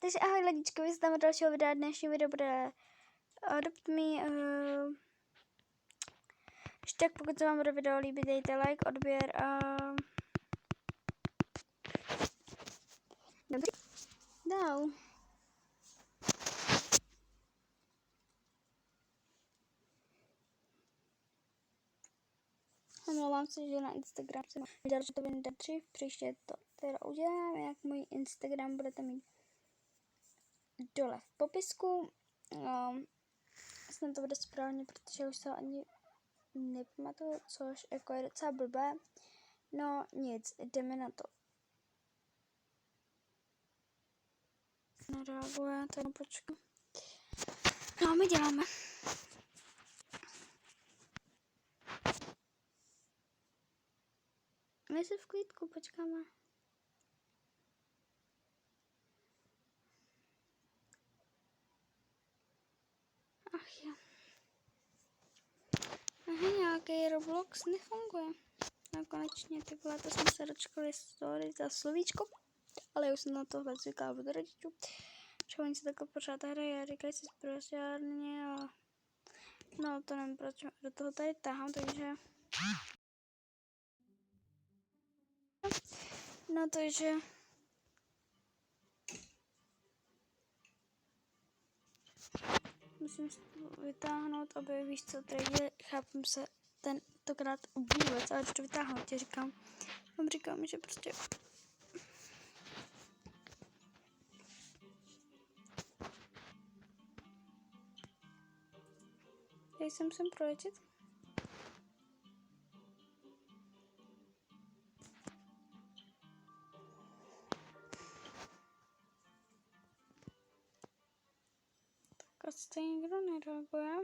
Takže ahoj ladičko, vy se tam dalšího videa. Dnešní video bude Adopt Me. Ještě tak, pokud se vám bude video líbit, dejte like, odběr a... Dobře. Dál. Omlouvám se, že na Instagram jsem viděla, že to vyjde dřív, příště to teda udělám, jak můj Instagram budete mít dole v popisku. Snad to bude správně, protože už se ani nepamatuju, což jako je docela blbé. No nic, jdeme na to. Nereaguje, tak počkej. No, my děláme. My si v klídku počkáme. Ach jo. Aha, nějaký Roblox nefunguje. No konečně, ty vole, to jsme se dočkali story za slovíčko. Ale já už jsem na tohle zvykla od rodičů. Že oni se takhle pořád hrají a říkají si zprostárně a... No to nevím, proč do toho tady tahám, takže... No takže... Musím to vytáhnout, aby víš co, tady chápem se tentokrát vůbec, ale když to vytáhnout, ti říkám. Vám říkám, že prostě... Tady jsem sem projetit. Tak asi nikdo nereaguje.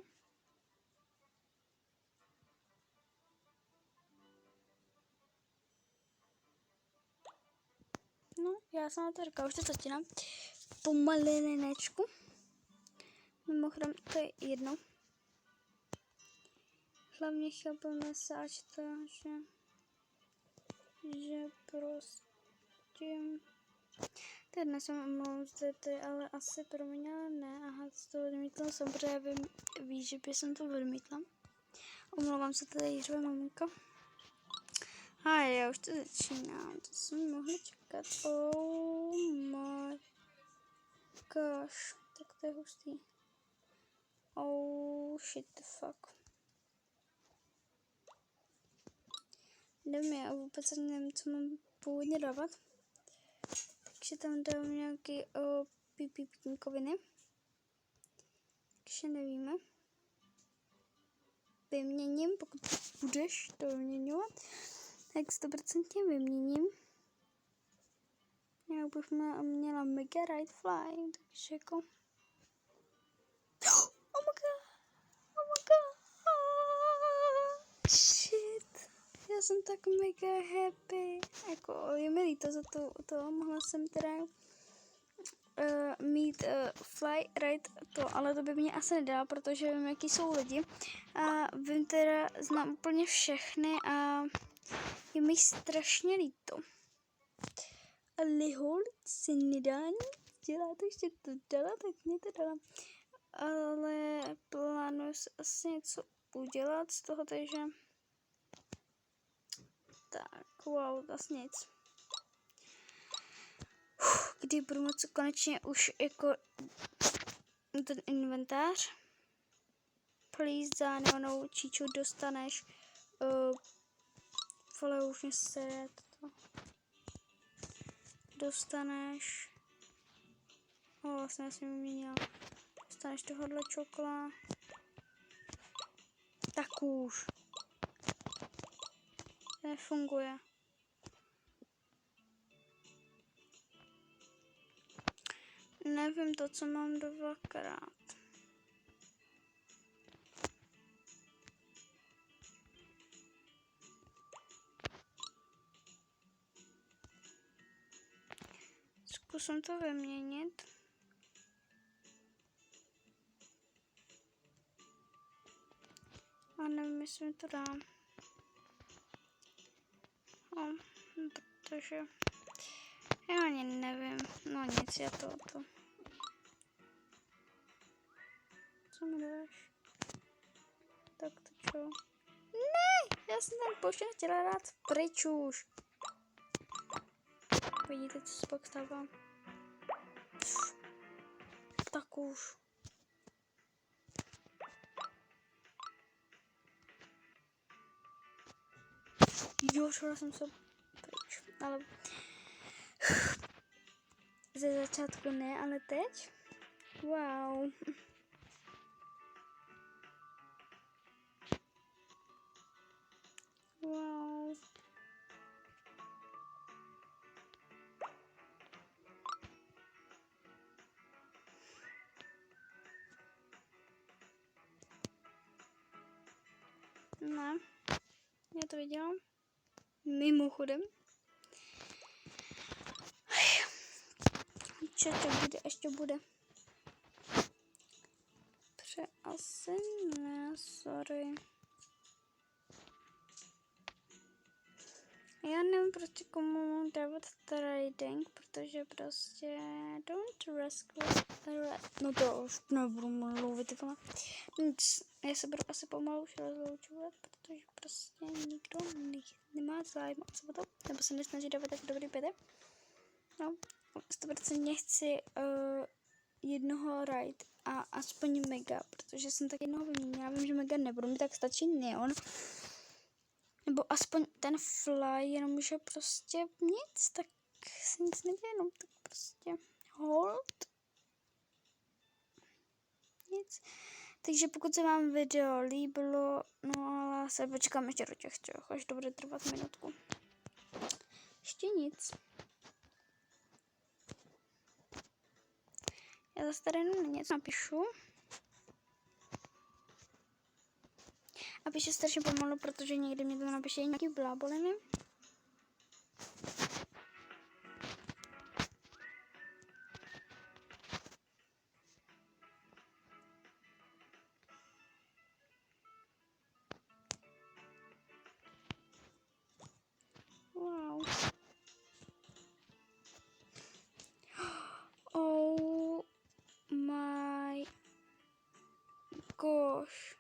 No, já jsem na to říkala, už to začínám. Pomalinečku. Mimochodem, to je jedno. Hlavně chápu mesáč to, že prostě... Teď dnes jsem omlouvám zde, ale asi proměnila, ne, aha, to odmítla jsem, protože víš, že by jsem to odmítla. Omlouvám se tady Jiřové maminka. A já už to začínám, to jsem mohla čekat. Oh my gosh, tak to je hustý. Oh shit the fuck. Nevím, já vůbec nevím, co mám původně dávat. Takže tam dám nějaký pípínkoviny. Takže nevíme. Vyměním, pokud budeš to vyměňovat, tak 100% vyměním. Já bych měla mega right fly, takže jako... Oh my god! Oh my god! Shit! Já jsem tak mega happy. Jako, je mi líto za to mohla jsem teda mít fly right to, ale to by mě asi nedala, protože vím, jaký jsou lidi. A vím teda, znám úplně všechny a je mi strašně líto. Ale hold se nedá nic dělat, ještě to dala, tak mě to dala. Ale plánuji asi něco udělat z toho, takže... Tak, wow, vlastně nic. Kdy budu moci konečně už jako ten inventář. Please, za neonou číču dostaneš vole, už mě se to. Dostaneš vlastně jsem vyměnila. Dostaneš tohohle čokla. Tak už. Nefunguje. Nevím to, co mám dvakrát. Zkusím to vyměnit. A nevím, jestli mi to dám. No, protože já ani nevím. No nic, já to Co mi dáš? Tak to čo? Ne, já jsem ten poštěn chtěla dát pryč už. Vidíte, co se pak stává? Tak už. Jo, šla jsem se pryč, ale ze začátku ne, ale teď? Wow. Wow. Ne, já to viděla. Mimochodem. Co to bude, až to bude? Asi ne, sorry. Já nevím prostě komu dávat trading, protože prostě don't risk no to už nebudu mluvit, nic. Já se budu asi pomalu už rozloučovat, protože prostě nikdo nemá zájem o to, nebo se nesnaží dávat tak dobrý pěte. No, 100% chci jednoho ride a aspoň mega, protože jsem tak jednoho vyměnila, vím, že mega nebudu mi tak stačí neon. Nebo aspoň ten fly, jenomže prostě nic, tak se nic neděje, no tak prostě hold. Nic. Takže pokud se vám video líbilo, no ale se počkám ještě do těch 3, až to bude trvat minutku. Ještě nic. Já zase tady jenom něco napíšu. A píše strašně pomalu, protože někdy mě to napíše nějaký bláboliny. Wow. Oh my gosh.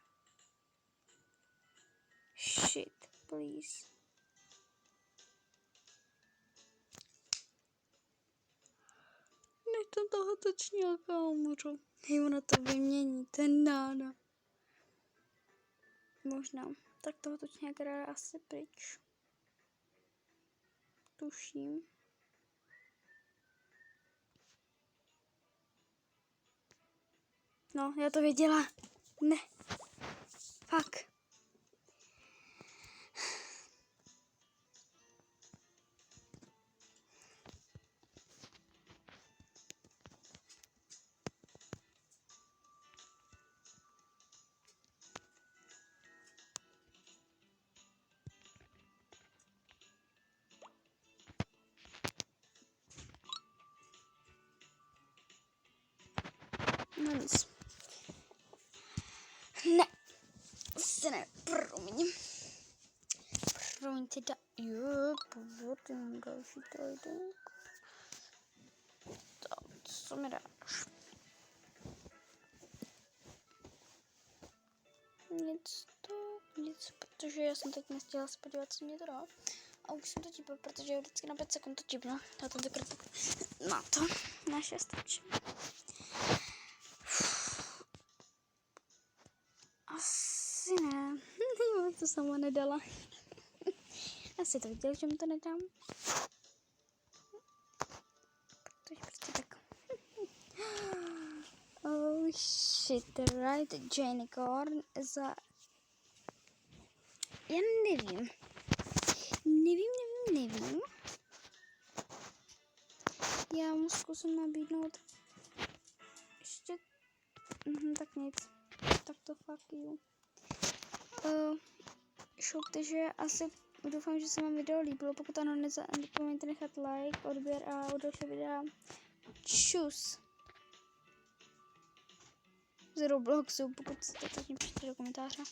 Shit, please. Nechci toho točňáka umřu. Hej, ono to vymění, ten náda. Možná. Tak toho točňáka dá asi pryč. Tuším. No, já to věděla. Ne. Fuck. No nic. Ne. Se ne, promiň. Promiň teda. Jo, pozor, ty mám další trading. Tak, co mi dáš? Nic, protože já jsem teď nechtěla se podívat, co mě to dá. A už jsem to típla, protože já vždycky na 5 sekund to típnu. Já to tenkrát na to. Naše stačí. Asi ne. Já to sama nedala. Asi to viděl, že mi to nedám. Protože prostě tak. Oh shit, right, Jane Corn za... Já nevím. Nevím. Já mu zkusím nabídnout ještě... tak nic. Tak to fuck you. Takže asi doufám, že se vám video líbilo. Pokud ano, nezapomeňte nechat like, odběr a u dalšího videa. Čus. Z Robloxu, pokud jste to, tak mi pište do komentáře.